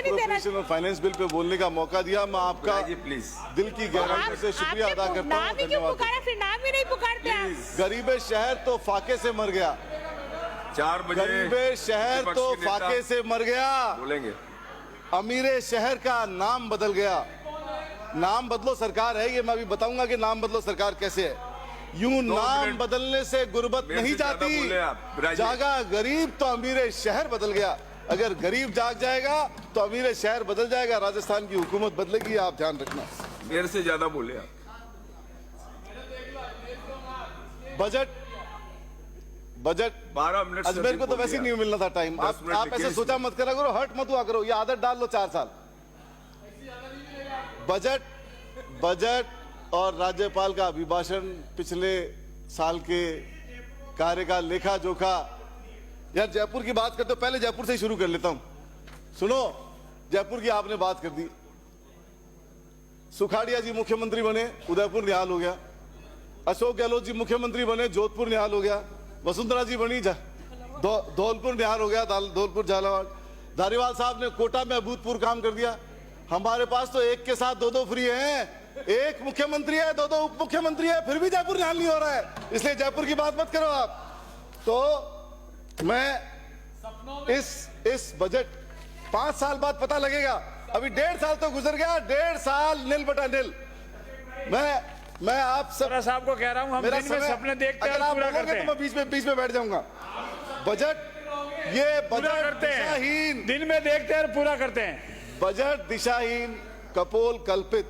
Appropriation finance bill pay बोलने का मौका दिया। मैं आपका प्लीज दिल की गहराई से शुक्रिया अदा करता हूँ। नाम ही क्यों पुकारा, फिर नाम ही नहीं पुकारते आप? गरीबे शहर तो फाके से मर गया। 4 बजे गरीबे शहर तो फाके से मर गया। बोलेंगे। अमीरे शहर का नाम बदल गया। नाम बदलो सरकार है ये, मैं अभी बताऊंगा कि नाम बदलो सरकार कैसे है। यूं नाम बदलने से गुर्बत नहीं जाती। जागा गरीब तो अमीरे शहर बदल गया। अगर गरीब जाग जाएगा तो अमीरे शहर बदल जाएगा। राजस्थान की हुकूमत बदलेगी, आप ध्यान रखना। मेरे से ज्यादा बोले आप। बजट 12 मिनट अजमेर को तो वैसे ही नहीं मिलना था टाइम। आप ऐसे सोचा मत करा करो, हर्ट मत हुआ करो, ये आदत डाल लो 4 साल। बजट और राज्यपाल का अभिभाषण, पिछले साल के कार्य का लेखा जोखा। यार जयपुर की बात करते हो, पहले जयपुर से ही शुरू कर लेता हूं। सुनो, जयपुर की आपने बात कर दी। सुखाड़िया जी मुख्यमंत्री बने, उदयपुर निहाल हो गया। अशोक गहलोत जी मुख्यमंत्री बने, जोधपुर निहाल हो गया। वसुंधरा जी बनी, धौलपुर निहाल हो गया, धौलपुर झालावाड़। धारीवाल साहब ने कोटा में अभूतपूर्व काम कर दिया। हमारे पास तो एक के साथ 2-2 फ्री हैं। एक मुख्यमंत्री है, 2-2 उप मुख्यमंत्री है, फिर भी जयपुर निहाल नहीं हो रहा है। इसलिए जयपुर की बात मत करो आप। तो मैं इस बजट 5 साल बाद पता लगेगा। अभी 1.5 साल तो गुजर गया, 1.5 साल निल बटा निल। मैं आप सब साहब को कह रहा हूं, हम दिन में सपने देखते हैं और पूरा करते हैं। तो मैं बीच में बैठ जाऊंगा। बजट दिशाहीन, दिन में देखते हैं और पूरा करते हैं। बजट दिशाहीन, कपोल कल्पित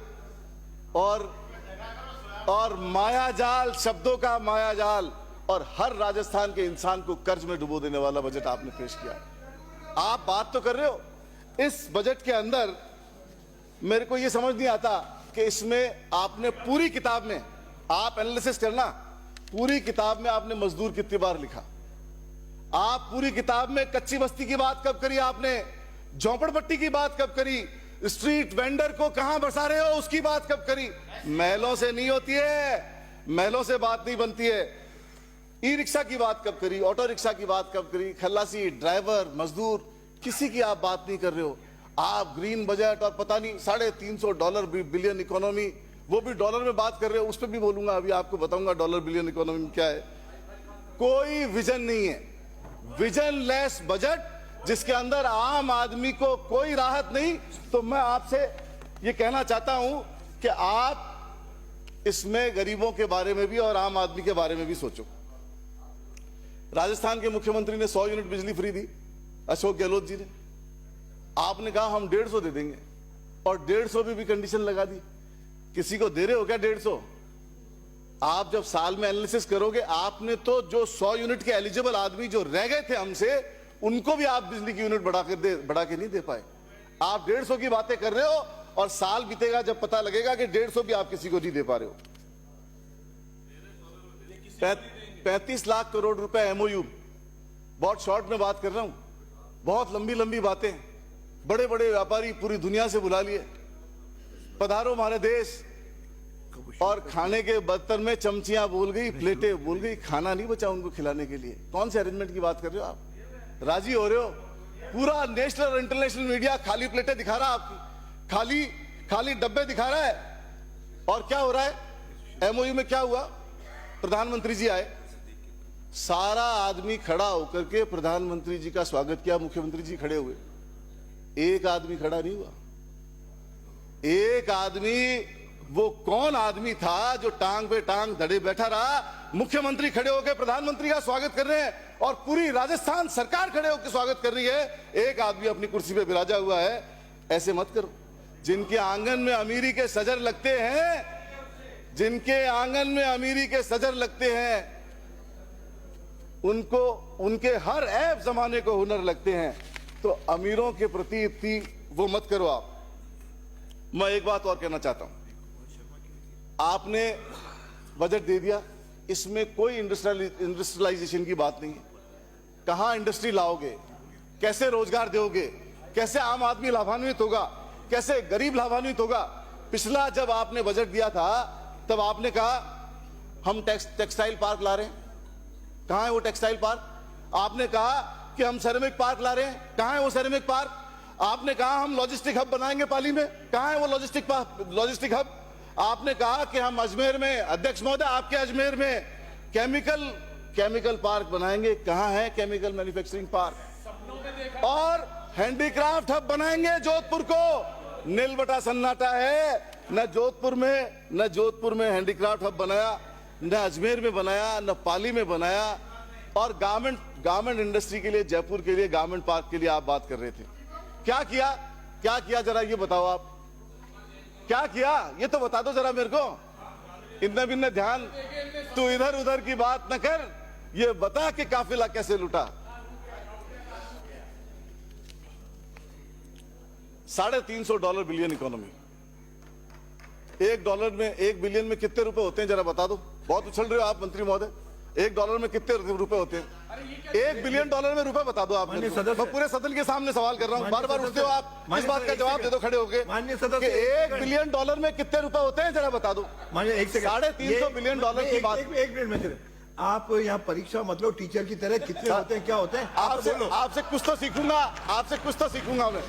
और मायाजाल, शब्दों का मायाजाल, और हर राजस्थान के इंसान को कर्ज में डुबो देने वाला बजट आपने पेश किया। आप बात तो कर रहे हो, इस बजट के अंदर मेरे को यह समझ नहीं आता कि इसमें आपने पूरी किताब में, आप एनालिसिस करना, पूरी किताब में आपने मजदूर कितनी बार लिखा? आप पूरी किताब में कच्ची बस्ती की बात कब करी आपने? झोपड़पट्टी की बात कब करी? स्ट्रीट वेंडर को कहां बसा रहे हो उसकी बात कब करी? महलों से नहीं होती है, महलों से बात नहीं बनती है। ई रिक्शा की बात कब करी? ऑटो रिक्शा की बात कब करी? खल्लासी, ड्राइवर, मजदूर, किसी की आप बात नहीं कर रहे हो। आप ग्रीन बजट और पता नहीं $350 बिलियन इकोनॉमी, वो भी डॉलर में बात कर रहे हो। उस पर भी बोलूंगा, अभी आपको बताऊंगा डॉलर बिलियन इकोनॉमी में क्या है। कोई विजन नहीं है, विजन लेस बजट जिसके अंदर आम आदमी को कोई राहत नहीं। तो मैं आपसे ये कहना चाहता हूं कि आप इसमें गरीबों के बारे में भी और आम आदमी के बारे में भी सोचो। राजस्थान के मुख्यमंत्री ने 100 यूनिट बिजली फ्री दी, अशोक गहलोत जी ने। आपने कहा हम 150 दे देंगे, और 150 भी कंडीशन लगा दी। किसी को दे रहे हो क्या 150? आप जब साल में एनालिसिस करोगे, आपने तो जो 100 यूनिट के एलिजिबल आदमी जो रह गए थे हमसे, उनको भी आप बिजली की यूनिट बढ़ा के नहीं दे पाए। आप 150 की बातें कर रहे हो, और साल बीतेगा जब पता लगेगा कि 150 भी आप किसी को नहीं दे पा रहे हो। 35 लाख करोड़ रुपए एमओयू, बहुत शॉर्ट में बात कर रहा हूं, बहुत लंबी लंबी बातें। बड़े बड़े व्यापारी पूरी दुनिया से बुला लिए, पधारो हमारे देश। और खाने के बर्तन में चमचियां बोल गई, प्लेटें बोल गई, खाना नहीं बचा उनको खिलाने के लिए। कौन से अरेंजमेंट की बात कर रहे हो आप? राजी हो रहे हो? पूरा नेशनल और इंटरनेशनल मीडिया खाली प्लेटें दिखा रहा है आपकी, खाली डब्बे दिखा रहा है। और क्या हो रहा है एमओयू में? क्या हुआ? प्रधानमंत्री जी आए, सारा आदमी खड़ा होकर के प्रधानमंत्री जी का स्वागत किया। मुख्यमंत्री जी खड़े हुए, एक आदमी खड़ा नहीं हुआ। एक आदमी, वो कौन आदमी था जो टांग पे टांग धड़े बैठा रहा? मुख्यमंत्री खड़े होकर प्रधानमंत्री का स्वागत कर रहे हैं, और पूरी राजस्थान सरकार खड़े होकर स्वागत कर रही है। एक आदमी अपनी कुर्सी पे बिराजा हुआ है। ऐसे मत करो। जिनके आंगन में अमीरी के सजर लगते हैं, जिनके आंगन में अमीरी के सजर लगते हैं, उनको उनके हर ऐब जमाने को हुनर लगते हैं। तो अमीरों के प्रति इतनी वो मत करो आप। मैं एक बात और कहना चाहता हूं, आपने बजट दे दिया, इसमें कोई इंडस्ट्रियलाइजेशन की बात नहीं है। कहां इंडस्ट्री लाओगे? कैसे रोजगार दोगे? कैसे आम आदमी लाभान्वित होगा? कैसे गरीब लाभान्वित होगा? पिछला जब आपने बजट दिया था तब आपने कहा हम टेक्सटाइल पार्क ला रहे हैं। कहां है वो टेक्सटाइल पार्क? आपने कहा कि हम सेरेमिक पार्क ला रहे हैं। कहां है वो सेरेमिक पार्क? आपने कहा हम लॉजिस्टिक हब बनाएंगे पाली में, कहां है वो लॉजिस्टिक हब? आपने कहा कि हम अजमेर में, अध्यक्ष महोदय आपके अजमेर में केमिकल पार्क बनाएंगे, कहां है केमिकल मैन्युफैक्चरिंग पार्क? और हैंडीक्राफ्ट हब बनाएंगे जोधपुर को, नील बटा सन्नाटा है, न जोधपुर में हैंडीक्राफ्ट हब बनाया, न अजमेर में बनाया, न पाली में बनाया। और गारमेंट इंडस्ट्री के लिए, जयपुर के लिए गारमेंट पार्क के लिए आप बात कर रहे थे। क्या किया जरा ये बताओ आप, क्या किया ये तो बता दो जरा मेरे को। इतने बिन्ने ध्यान तू इधर उधर की बात न कर, ये बता कि काफिला कैसे लुटा। $350 बिलियन इकोनॉमी, $1 बिलियन में कितने रुपए होते हैं जरा बता दो। बहुत उछल रहे हो आप मंत्री महोदय, $1 में कितने रुपए होते हैं? $1 बिलियन में रुपए बता दो आप। मैं पूरे सदन के सामने सवाल कर रहा हूं, बार बार उठते हो आप, इस बात का जवाब दे दो खड़े होके। $1 बिलियन में कितने रुपए होते हैं जरा बता दो। $350 बिलियन की बात। एक मिनट में आप यहाँ परीक्षा मतलब टीचर की तरह कितने होते हैं, क्या होते हैं? आपसे कुछ तो सीखूंगा मैं।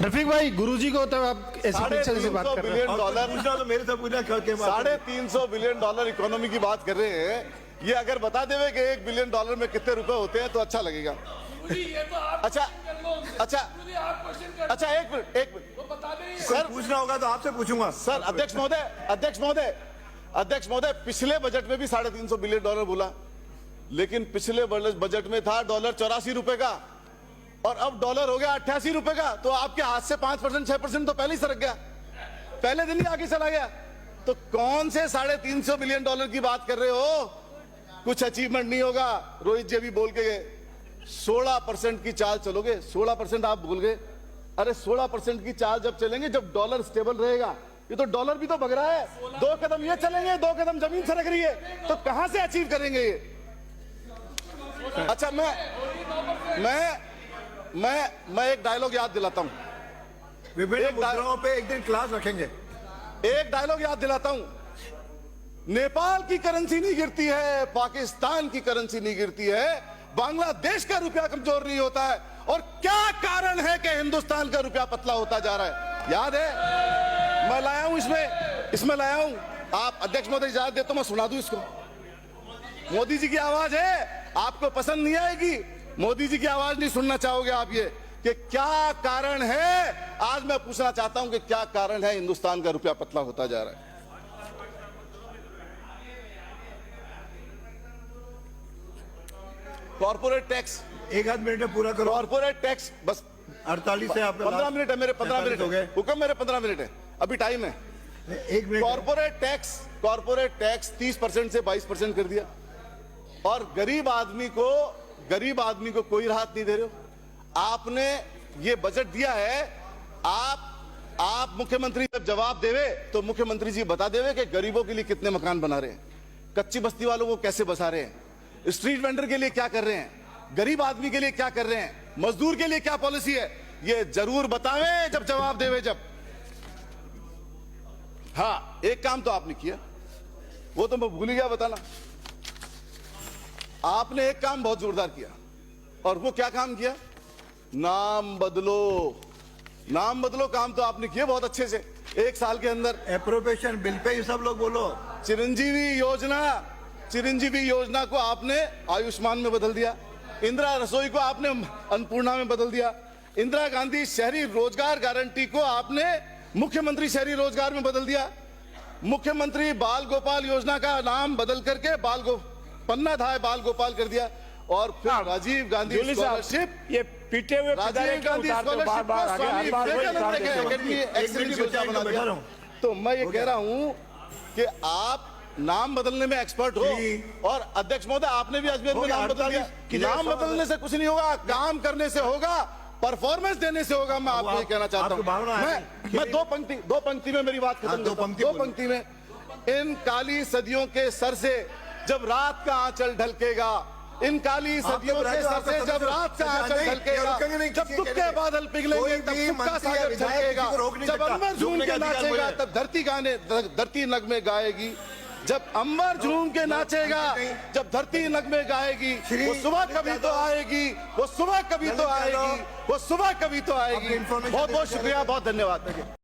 रफीक भाई, गुरुजी को तो आप ऐसे पीछे से बात कर रहे हैं। $350 तो मेरे से पूछना करके $350 बिलियन इकोनॉमी की बात कर रहे हैं। ये अगर बता देवे कि $1 बिलियन में कितने रुपए होते हैं तो अच्छा लगेगा। अच्छा एक मिनट सर, पूछना होगा तो आपसे पूछूंगा। सर अध्यक्ष महोदय पिछले बजट में भी $350 बिलियन बोला, लेकिन पिछले बजट में था डॉलर 84 रुपए का और अब डॉलर हो गया 88 रुपए का। तो आपके हाथ से 5% 6% तो पहले ही सरक गया, पहले दिन ही आगे चला गया। तो कौन से $350 बिलियन की बात कर रहे हो? कुछ अचीवमेंट नहीं होगा। रोहित जी भी बोल के गए 16% की चाल चलोगे, 16% आप भूल गए। अरे 16% की चाल जब चलेंगे जब डॉलर स्टेबल रहेगा। ये तो डॉलर भी तो भग रहा है, 2 कदम ये चलेंगे, 2 कदम जमीन सरक रही है, तो कहां से अचीव करेंगे ये? अच्छा मैं एक डायलॉग याद दिलाता हूं, विभिन्न मुद्राओं पे एक दिन क्लास रखेंगे। एक डायलॉग याद दिलाता हूं, नेपाल की करेंसी नहीं गिरती है, पाकिस्तान की करेंसी नहीं गिरती है, बांग्लादेश का रुपया कमजोर नहीं होता है। और क्या कारण है कि हिंदुस्तान का रुपया पतला होता जा रहा है? याद है, मैं लाया हूं इसमें लाया हूं। आप अध्यक्ष महोदय इजाजत दे तो मैं सुना दूं इसको। मोदी जी की आवाज है, आपको पसंद नहीं आएगी, मोदी जी की आवाज नहीं सुनना चाहोगे आप। ये कि क्या कारण है, आज मैं पूछना चाहता हूं कि क्या कारण है हिंदुस्तान का रुपया पतला होता जा रहा है? कॉर्पोरेट टैक्स, एक आध मिनट में पूरा करो। कॉर्पोरेट टैक्स बस 48 से आप 15 मिनट है मेरे, 15 मिनट हो गए। हुक्म मेरे 15 मिनट है, अभी टाइम है। एक मिनट। कॉर्पोरेट टैक्स 30% से 22% कर दिया और गरीब आदमी को कोई राहत नहीं दे रहे हो। आपने ये बजट दिया है, आप मुख्यमंत्री जब जवाब देवे तो मुख्यमंत्री जी बता देवे कि गरीबों के लिए कितने मकान बना रहे हैं, कच्ची बस्ती वालों को कैसे बसा रहे हैं, स्ट्रीट वेंडर के लिए क्या कर रहे हैं, गरीब आदमी के लिए क्या कर रहे हैं, मजदूर के लिए क्या पॉलिसी है, ये जरूर बतावे जब जवाब देवे। जब हाँ, एक काम तो आपने किया, वो तो मैं भूल ही गया बताना। आपने एक काम बहुत जोरदार किया, और वो क्या काम किया? नाम बदलो काम तो आपने किया बहुत अच्छे से। 1 साल के अंदर एप्रोप्रिएशन बिल पे ये सब लोग बोलो। चिरंजीवी योजना को आपने आयुष्मान में बदल दिया, इंदिरा रसोई को आपने अन्नपूर्णा में बदल दिया, इंदिरा गांधी शहरी रोजगार गारंटी को आपने मुख्यमंत्री शहरी रोजगार में बदल दिया, मुख्यमंत्री बाल गोपाल योजना का नाम बदल करके पन्ना धाय बाल गोपाल कर दिया, और फिर राजीव गांधी स्कॉलरशिप, ये पीटे हुए राजीव गांधी स्कॉलरशिप को स्वामी विवेकानंद के एकेडमी एक्सीलेंस योजना बना दिया। तो मैं ये कह रहा हूं कि आप नाम बदलने में एक्सपर्ट हो, और अध्यक्ष महोदय आपने भी अजमेर में नाम बदल दिया। नाम बदलने से कुछ नहीं होगा, काम करने से होगा, परफॉर्मेंस देने से होगा। मैं आपको ये कहना चाहता हूं। मैं दो पंक्ति में मेरी बात खत्म करता हूं। 2 पंक्ति में, इन काली सदियों के सर से जब रात का आंचल ढलकेगा, इन काली सदियों के सर से जब रात का आंचल ढलकेगा, जब दुख के बादल पिघलेंगे तब सुख का सागर छलकेगा, जब अनवर झूम के नाचेगा तब धरती नगमे गाएगी, जब अंबर झूम के नाचेगा, जब धरती नगमे गाएगी, वो सुबह कभी तो आएगी, वो सुबह कभी तो आएगी, वो सुबह कभी तो आएगी। बहुत बहुत शुक्रिया, बहुत धन्यवाद।